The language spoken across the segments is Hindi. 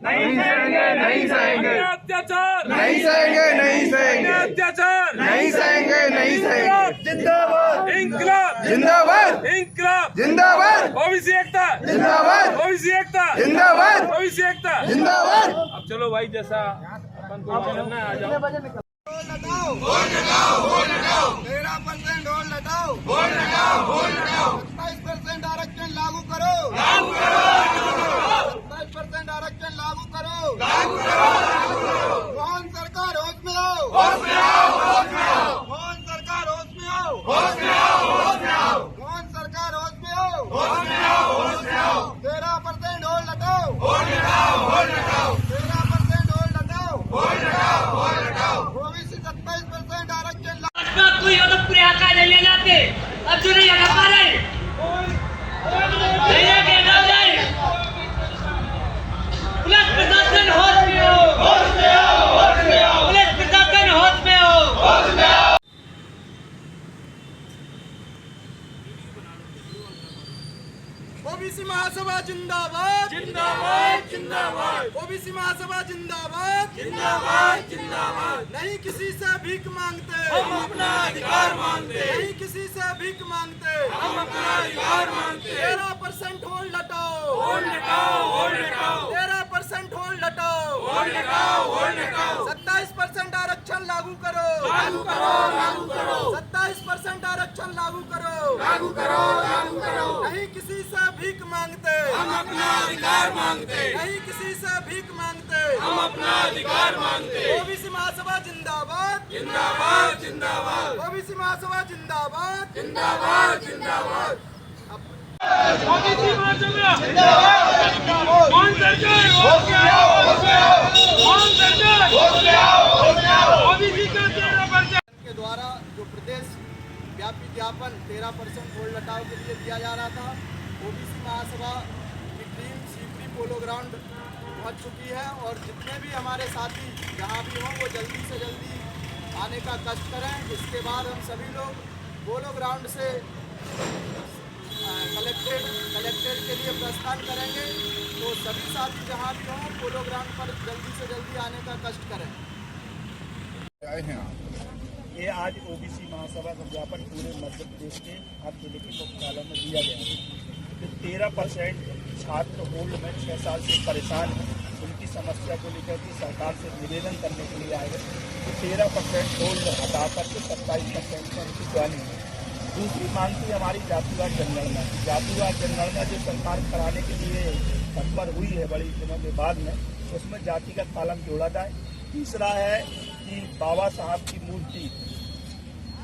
नहीं सहेंगे, नहीं सहेंगे, अत्याचार नहीं सहेंगे, नहीं सहेंगे, अत्याचार नहीं सहेंगे, नहीं सहेंगे। जिंदाबाद, इंकलाब जिंदाबाद, इंकलाब जिंदाबाद, ओबीसी एकता जिंदाबाद, ओबीसी एकता जिंदाबाद, ओबीसी एकता। जिंदाबाद। अब चलो भाई जैसा अपन को करना है, आ जाओ। 13% और लटाओ, 27% आरक्षण लागू करो, 27% आरक्षण लागू करो। मोहन सरकार होश में आओ, मोहन सरकार होश में आओ, मोहन सरकार होश में आओ, 13% और लटाओ, 13% और लटाओ, ओबीसी 27% आरक्षण कोई पूरे आका नहीं जाते अब जो नहीं हटा पा रहे नहीं लेके हटा जाए। पुलिस प्रशासन होश में हो, पुलिस प्रशासन होश में हो। ओबीसी महासभा जिंदाबाद, जिंदाबाद, जिंदाबाद। ओबीसी महासभा जिंदाबाद, जिंदाबाद, जिंदाबाद। नहीं किसी से भीख मांगते, हम अपना अधिकार मांगते। नहीं किसी से भीख मांगते, हम अपना अधिकार मांगते। 13% होल्ड हटाओ, 13% होल्ड हटाओ, 27% आरक्षण लागू करो, 27% आरक्षण लागू करो। नहीं किसी से भीख मांगते, हम अपना अधिकार मांगते। नहीं किसी से भीख मांगते, हम अपना अधिकार मांगते। ओबीसी महासभा जिंदाबाद, जिंदाबाद, जिंदाबाद। ओबीसी महासभा जिंदाबाद, जिंदाबाद, जिंदाबाद। ओबीसी महासभा जिंदाबाद। मोहन सरकार होश में आओ, मोहन सरकार ओबीसी का 13% के द्वारा जो प्रदेश व्यापी ज्ञापन 13% होल्ड हटाओ के लिए दिया जा रहा था, ओबीसी महासभा की टीम सीपरी पोलो ग्राउंड पहुंच चुकी है और जितने भी हमारे साथी जहां भी हों वो जल्दी से जल्दी आने का कष्ट करें। इसके बाद हम सभी लोग पोलो ग्राउंड से कलेक्ट्रेट के लिए प्रस्थान करेंगे। तो सभी साथी जहां भी हों पोलो ग्राउंड पर जल्दी से जल्दी आने का कष्ट करें। ये आज ओबीसी महासभा का ज्ञापन पूरे मध्य प्रदेश के हर जिले के मुख्यालय में दिया गया है। तो 13% छात्र होल्ड में 6 साल से परेशान हैं, उनकी समस्या को लेकर के सरकार से निवेदन करने के लिए आए हैं। तो 13% होल्ड हटा करके 27% पर उनकी ज्वाइनिंग है। दूसरी मांग थी हमारी जातिवार जनगणना। जातिवार जनगणना जो सरकार कराने के लिए तत्पर हुई है बड़ी दिनों के बाद में, उसमें जातिगत कॉलम जोड़ा जाए। तीसरा है कि बाबा साहब की मूर्ति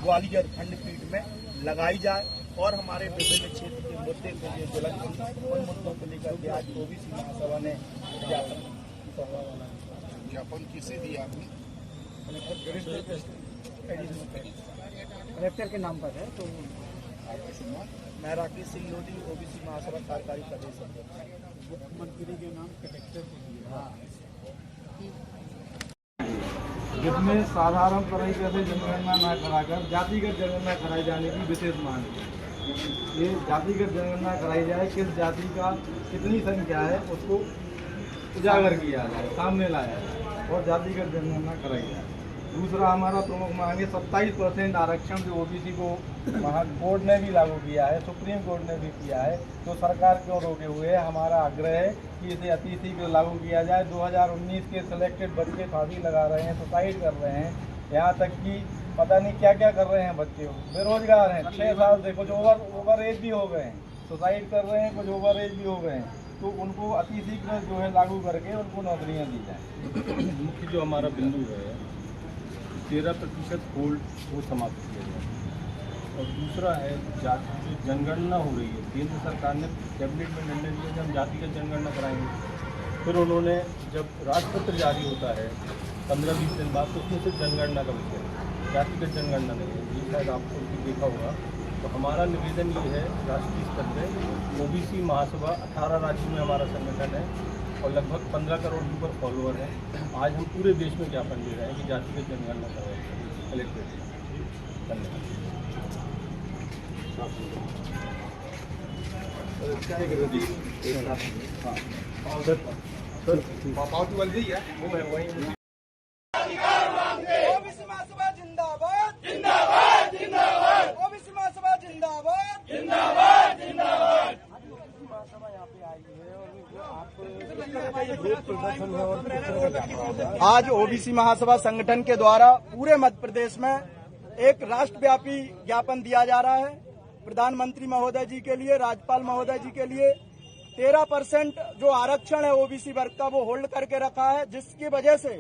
ग्वालियर खंडपीठ में लगाई जाए और हमारे विभिन्न क्षेत्र के मुद्दे को जो ज्वलन उन मुद्दों को लेकर के आज ओबीसी महासभा ने ज्ञापन किसे दिया आपने? कलेक्टर के नाम पर है। तो मैं राकेश सिंह लोधी, ओबीसी महासभा कार्यकारी प्रदेश अध्यक्ष। मुख्यमंत्री के नाम कलेक्टर को दिया, जिसमें साधारण तरीके से जनगणना न कराकर जातिगत जनगणना कराई जाने की विशेष मांग है। ये जातिगत जनगणना कराई जाए, किस जाति का कितनी संख्या है उसको उजागर किया जाए, सामने लाया जाए और जातिगत जनगणना कराई जाए। दूसरा हमारा प्रमुख मांग है 27% आरक्षण जो ओबीसी को वहाँ कोर्ट ने भी लागू किया है, सुप्रीम कोर्ट ने भी किया है, तो सरकार क्यों रोके हुए है। हमारा आग्रह है कि इसे अति शीघ्र लागू किया जाए। 2019 के सिलेक्टेड बच्चे फांसी लगा रहे हैं, सुसाइड कर रहे हैं, यहाँ तक कि पता नहीं क्या क्या कर रहे हैं। बच्चे बेरोजगार हैं, 6 साल से, कुछ ओवर एज भी हो गए हैं, सुसाइड कर रहे हैं, कुछ ओवर एज भी हो गए हैं। तो उनको अति शीघ्र जो है लागू करके उनको नौकरियाँ दी जाए। मुख्य जो हमारा बिंदु है 13% होल्ड वो समाप्त किया जाए। और दूसरा है जाति जो जनगणना हो रही है, केंद्र सरकार ने कैबिनेट में निर्णय लिया कि हम जातिगत जनगणना कराएंगे। फिर उन्होंने जब राजपत्र जारी होता है 15-20 दिन बाद, तो उसमें सिर्फ जनगणना का विषय है, जातिगत जनगणना नहीं है। ये शायद आपको देखा होगा। तो हमारा निवेदन ये है राष्ट्रीय स्तर पर, ओबीसी महासभा 18 राज्यों में हमारा संगठन है और लगभग 15 करोड़ के ऊपर फॉलोअर हैं। आज हम पूरे देश में ज्ञापन दे रहे हैं कि जातिगत जनगणना कराएं कलेक्ट्रेट। धन्यवाद। ओबीसी महासभा जिंदाबाद जिंदाबाद जिंदाबाद। ओबीसी महासभा जिंदाबाद जिंदाबाद जिंदाबाद। आज ओबीसी महासभा संगठन के द्वारा पूरे मध्य प्रदेश में एक राष्ट्रव्यापी ज्ञापन दिया जा रहा है। प्रधानमंत्री महोदय जी के लिए, राज्यपाल महोदय जी के लिए 13% जो आरक्षण है ओबीसी वर्ग का वो होल्ड करके रखा है, जिसकी वजह से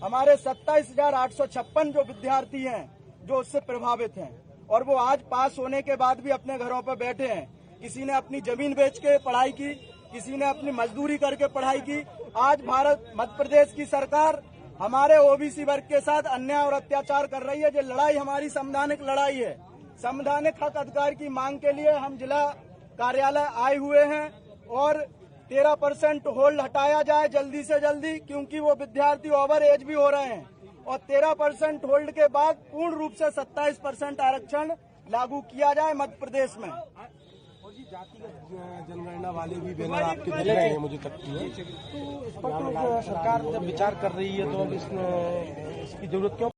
हमारे 27,856 जो विद्यार्थी हैं जो उससे प्रभावित हैं और वो आज पास होने के बाद भी अपने घरों पर बैठे हैं। किसी ने अपनी जमीन बेच के पढ़ाई की, किसी ने अपनी मजदूरी करके पढ़ाई की। आज मध्य प्रदेश की सरकार हमारे ओबीसी वर्ग के साथ अन्याय और अत्याचार कर रही है। ये लड़ाई हमारी संवैधानिक लड़ाई है। संवैधानिक हक अधिकार की मांग के लिए हम जिला कार्यालय आए हुए हैं और 13% होल्ड हटाया जाए जल्दी से जल्दी, क्योंकि वो विद्यार्थी ओवर एज भी हो रहे हैं। और 13% होल्ड के बाद पूर्ण रूप से 27% आरक्षण लागू किया जाए मध्य प्रदेश में। जातिगत जनगणना वाले भी बैनर आपके दिख रहे हैं, मुझे तकती है। तो इस पर तो सरकार जब विचार कर रही है तो अब इसकी जरूरत क्यों?